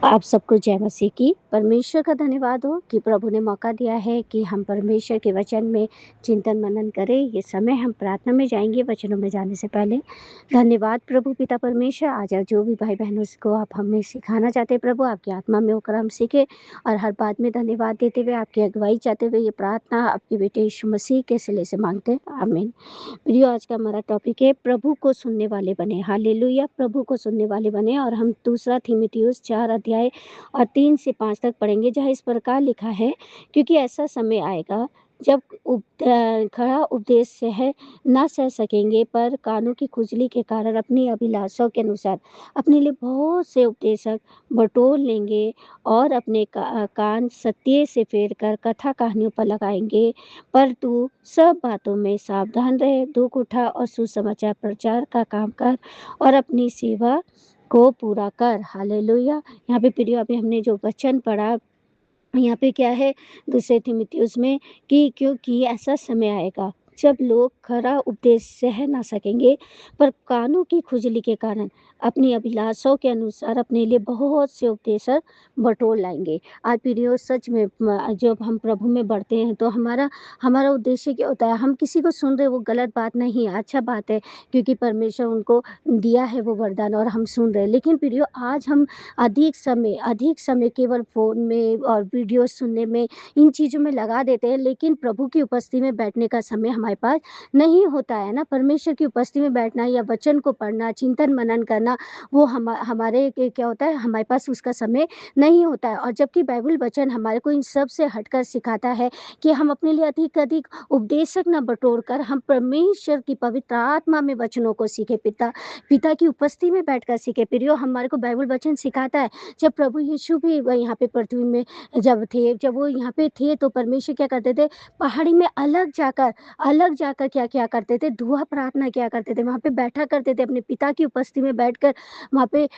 आप सबको जय मसीह की। परमेश्वर का धन्यवाद हो कि प्रभु ने मौका दिया है कि हम परमेश्वर के वचन में चिंतन मनन करें। ये समय हम प्रार्थना में जाएंगे वचनों में जाने से पहले। धन्यवाद प्रभु पिता परमेश्वर, आज जो भी भाई बहनों को आप हमें सिखाना चाहते हैं प्रभु, आपकी आत्मा में होकर हम सीखे और हर बात में धन्यवाद देते हुए आपकी अगुवाई चाहते हुए ये प्रार्थना आपके बेटे यीशु मसीह के सिले से मांगते हैं, आमीन। प्रियो, आज का हमारा टॉपिक है प्रभु को सुनने वाले बने। हालेलुया, प्रभु को सुनने वाले बने। और हम दूसरा तीमुथियुस 4 अध्याय और 3 से 5 तक पढ़ेंगे, जहाँ इस प्रकार लिखा है, क्योंकि ऐसा समय आएगा जब खड़ा उपदेश सह ना सह सकेंगे, पर कानों की खुजली के कारण अपनी अभिलाषाओं के अनुसार अपने लिए बहुत से उपदेशक बटोर लेंगे और अपने कान सत्य से फेर कर कथा कहानियों पर लगाएंगे। पर तू सब बातों में सावधान रहे, दुख उठा और सुसमाचार प्रचार का काम कर और अपनी सेवा को पूरा कर। हालेलुया। यहाँ पे प्रियो, अभी हमने जो वचन पढ़ा, यहाँ पे क्या है दूसरे तीमुथियुस में, कि क्योंकि ऐसा समय आएगा जब लोग खरा उपदेश सह ना सकेंगे, पर कानों की खुजली के कारण अपनी अभिलाषाओं के अनुसार अपने लिए बहुत से उपदेशक बटोर लाएंगे। आज प्रियो, सच में जब हम प्रभु में बढ़ते हैं तो हमारा हमारा उद्देश्य क्या होता है? हम किसी को सुन रहे, वो गलत बात नहीं है, अच्छा बात है, क्योंकि परमेश्वर उनको दिया है वो वरदान और हम सुन रहे हैं। लेकिन प्रियो, आज हम अधिक समय केवल फोन में और वीडियो सुनने में, इन चीजों में लगा देते हैं, लेकिन प्रभु की उपस्थिति में बैठने का समय हमारे पास नहीं होता है ना। परमेश्वर की उपस्थिति में बैठना या वचन को पढ़ना, चिंतन मनन करना, वो हमारे क्या होता है, हमारे पास उसका समय नहीं होता है। और जबकि बाइबल वचन हमारे को इन सब से हटकर सिखाता है कि हम अपने लिए अधिक उपदेशक न बटोर कर हम परमेश्वर की पवित्र आत्मा में वचनों को सीखे, पिता की उपस्थिति में बैठकर सीखे। प्रियो, हमारे को बाइबल वचन सिखाता है, जब प्रभु यीशु भी यहाँ पे पृथ्वी में जब वो यहाँ पे थे, तो परमेश्वर क्या करते थे? पहाड़ी में अलग जाकर क्या क्या करते थे? दुआ प्रार्थना क्या करते थे, वहां पे बैठा करते थे, अपने पिता की उपस्थिति में बैठकर वहां पे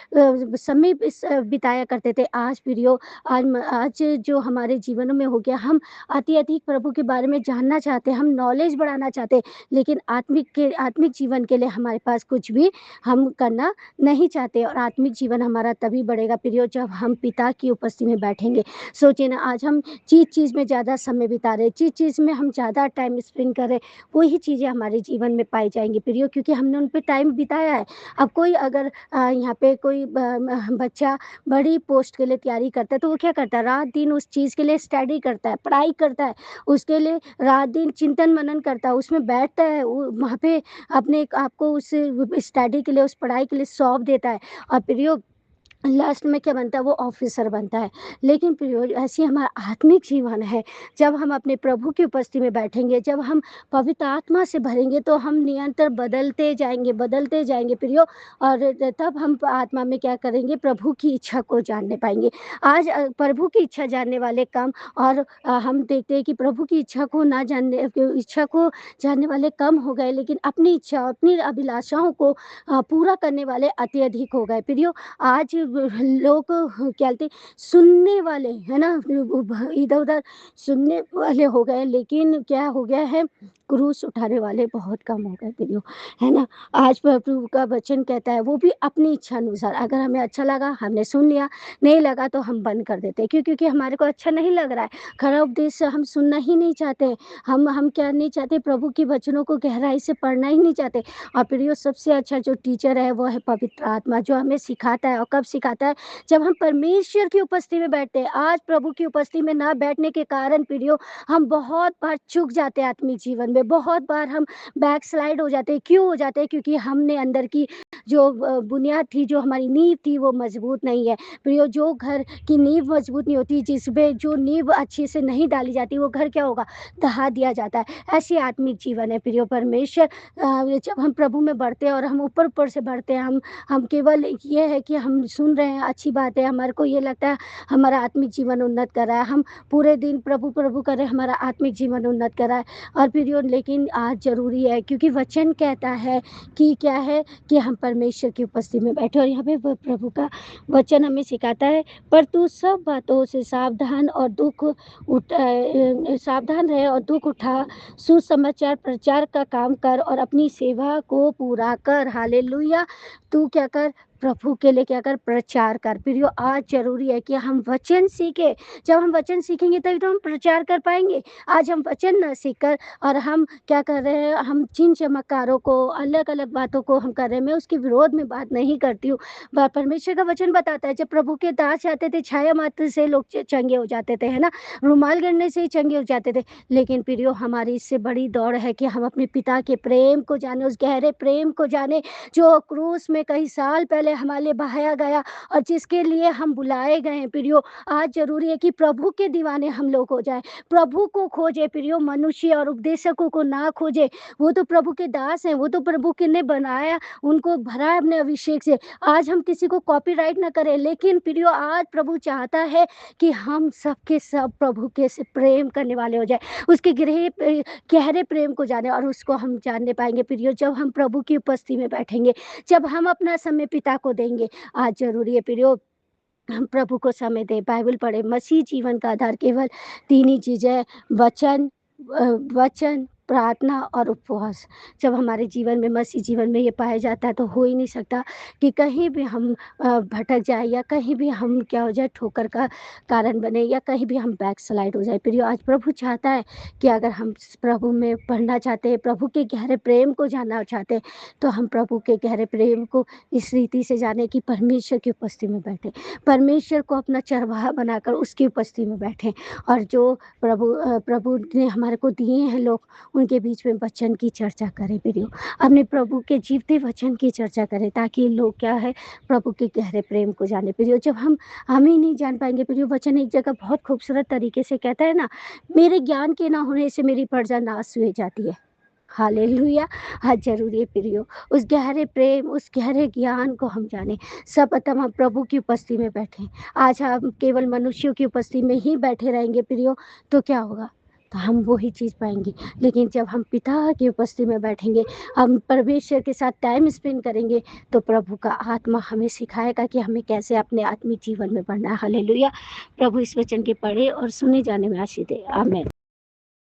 समय बिताया करते थे। आज प्रियो, आज जो हमारे जीवनों में हो गया, हम अधिक प्रभु के बारे में जानना चाहते हैं, हम नॉलेज बढ़ाना चाहते हैं, लेकिन आत्मिक जीवन के लिए हमारे पास कुछ भी हम करना नहीं चाहते। और आत्मिक जीवन हमारा तभी बढ़ेगा प्रियो, जब हम पिता की उपस्थिति में बैठेंगे। सोचिए ना, आज हम चीज में ज्यादा समय बिता रहे, चीज में हम ज्यादा टाइम स्पेंड कर रहे, वही चीजें हमारे जीवन में पाई जाएंगी प्रियो, क्योंकि हमने उन पे टाइम बिताया है। अब कोई अगर यहाँ पे कोई बच्चा बड़ी पोस्ट के लिए तैयारी करता है, तो वो क्या करता है? रात दिन उस चीज के लिए स्टडी करता है, पढ़ाई करता है, उसके लिए रात दिन चिंतन मनन करता है, उसमें बैठता है, वहाँ पे अपने आपको उस स्टडी के लिए, उस पढ़ाई के लिए सौंप देता है। और प्रियो, लास्ट में क्या बनता है? वो ऑफिसर बनता है। लेकिन प्रियो, ऐसी हमारा आत्मिक जीवन है, जब हम अपने प्रभु की उपस्थिति में बैठेंगे, जब हम पवित्र आत्मा से भरेंगे, तो हम निरंतर बदलते जाएंगे प्रियो। और तब हम आत्मा में क्या करेंगे? प्रभु की इच्छा को जानने पाएंगे। आज प्रभु की इच्छा जानने वाले कम, और हम देखते हैं कि प्रभु की इच्छा को जानने वाले कम हो गए, लेकिन अपनी इच्छा, अपनी अभिलाषाओं को पूरा करने वाले अत्यधिक हो गए प्रियो। आज लोग क्या बोलते, सुनने वाले है ना, इधर उधर सुनने वाले हो गए, लेकिन क्या हो गया है? क्रूस उठाने वाले बहुत कम हो गए प्रियो, है ना। आज प्रभु का वचन कहता है, वो भी अपनी इच्छा अनुसार। अगर हमें अच्छा लगा, हमने सुन लिया, नहीं लगा तो हम बंद कर देते हैं। क्यों? क्योंकि हमारे को अच्छा नहीं लग रहा है, खरा उपदेश से हम सुनना ही नहीं चाहते। हम क्या नहीं चाहते? प्रभु की वचनों को गहराई से पढ़ना ही नहीं चाहते। और प्रियो, सबसे अच्छा जो टीचर है वो है पवित्र आत्मा, जो हमें सिखाता है। और कब सिखाता है? जब हम परमेश्वर की उपस्थिति में बैठते हैं। आज प्रभु की उपस्थिति में ना बैठने के कारण प्रियो, हम बहुत बार चूक जाते हैं आत्मिक जीवन में, बहुत बार हम बैकस्लाइड हो जाते हैं। क्यों हो जाते हैं? क्योंकि हमने अंदर की जो बुनियाद थी, जो हमारी नींव थी, वो मजबूत नहीं है प्रियो। जो घर की नींव मजबूत नहीं होती, जिसमें जो नींव अच्छे से नहीं डाली जाती, वो घर क्या होगा? दहा दिया जाता है। ऐसी आत्मिक जीवन है प्रियो। परमेश्वर जब हम प्रभु में बढ़ते हैं और हम ऊपर से बढ़ते हैं, हम केवल ये है कि हम सुन रहे हैं, अच्छी बात है, हमारे को ये लगता है हमारा आत्मिक जीवन उन्नत कर रहा है, हम पूरे दिन प्रभु प्रभु कर रहे हैं, हमारा आत्मिक जीवन उन्नत कर रहा है। और फिर लेकिन आज जरूरी है, क्योंकि वचन कहता है कि क्या है, कि हम परमेश्वर की उपस्थिति में बैठे। और यहाँ पे प्रभु का वचन हमें सिखाता है, पर तू सब बातों से सावधान रहे और दुख उठा, सुसमाचार प्रचार का काम कर और अपनी सेवा को पूरा कर। हालेलुया। तू क्या कर? प्रभु के लिए क्या कर, प्रचार कर। प्रियो आज ज़रूरी है कि हम वचन सीखें। जब हम वचन सीखेंगे तभी तो हम प्रचार कर पाएँगे। आज हम वचन ना सीख कर और हम क्या कर रहे हैं, हम जिन चमत्कारों को, अलग-अलग बातों को हम कर रहे हैं, मैं उसके विरोध में बात नहीं करती हूँ। ब परमेश्वर का वचन बताता है, जब प्रभु के दास आते थे, छाया मात्र से लोग चंगे हो जाते थे, है ना? रुमाल गिरने से ही चंगे हो जाते थे। लेकिन प्रियो हमारी इससे बड़ी दौड़ है कि हम अपने पिता के प्रेम को जानें, उस गहरे प्रेम को जानें, जो क्रूस में कई साल पहले हमारे लिए बहाया गया और जिसके लिए हम बुलाए गए हैं। प्रियो आज ज़रूरी है कि प्रभु के दीवाने हम लोग हो जाएँ। प्रभु को खोजें प्रियो, मनुष्य और उपदेशकों को ना खोजें। वो तो प्रभु के दास हैं, वो तो प्रभु के ने बनाया, उनको भरा है अपने अभिषेक से। आज हम किसी को कॉपीराइट ना करें, लेकिन प्रियो आज प्रभु चाहता है कि हम सब के सब प्रभु के से प्रेम करने वाले हो जाएँ। उसके गहरे प्रेम को जानें और उसको हम जानने पाएँगे प्रियो, जब हम प्रभु की उपस्थिति में बैठेंगे, जब हम अपना समय पिता को देंगे। आज ज़रूरी है प्रियो, हम प्रभु को समय दें, बाइबल पढ़ें। मसीह जीवन का आधार केवल 3 ही चीज़ है, वचन, प्रार्थना और उपवास। जब हमारे जीवन में, मसीह जीवन में ये पाया जाता है, तो हो ही नहीं सकता कि कहीं भी हम भटक जाएँ या कहीं भी हम क्या हो जाए, ठोकर का कारण बने या कहीं भी हम बैकस्लाइड हो जाएँ। प्रियो आज प्रभु चाहता है कि अगर हम प्रभु में बढ़ना चाहते हैं, प्रभु के गहरे प्रेम को जानना चाहते हैं, तो हम प्रभु के गहरे प्रेम को इस रीति से जानें कि परमेश्वर की उपस्थिति में बैठें। परमेश्वर को अपना चरवाहा बनाकर उसकी उपस्थिति में बैठें और जो प्रभु ने हमारे को दिए हैं लोग, उनके बीच में वचन की चर्चा करें प्रियो। अपने प्रभु के जीवते वचन की चर्चा करें, ताकि लोग क्या है, प्रभु के गहरे प्रेम को जाने प्रियो। जब हम ही नहीं जान पाएँगे प्रियो, वचन एक जगह बहुत खूबसूरत तरीके से कहता है ना, मेरे ज्ञान के ना होने से मेरी प्रजा नाश हुई जाती है। हालेलुया! आज ज़रूरी है प्रियो, उस गहरे प्रेम, उस गहरे ज्ञान को हम जानें। सर्वप्रथम हम प्रभु की उपस्थिति में बैठें। आज हम केवल मनुष्यों की उपस्थिति में ही बैठे रहेंगे प्रियो, तो क्या होगा? तो हम वो ही चीज़ पाएँगे। लेकिन जब हम पिता की उपस्थिति में बैठेंगे, हम परमेश्वर के साथ टाइम स्पेंड करेंगे, तो प्रभु का आत्मा हमें सिखाएगा कि हमें कैसे अपने आत्मिक जीवन में बढ़ना है। हालेलुया! प्रभु इस वचन के पढ़े और सुने जाने में आशीष दे। आमीन।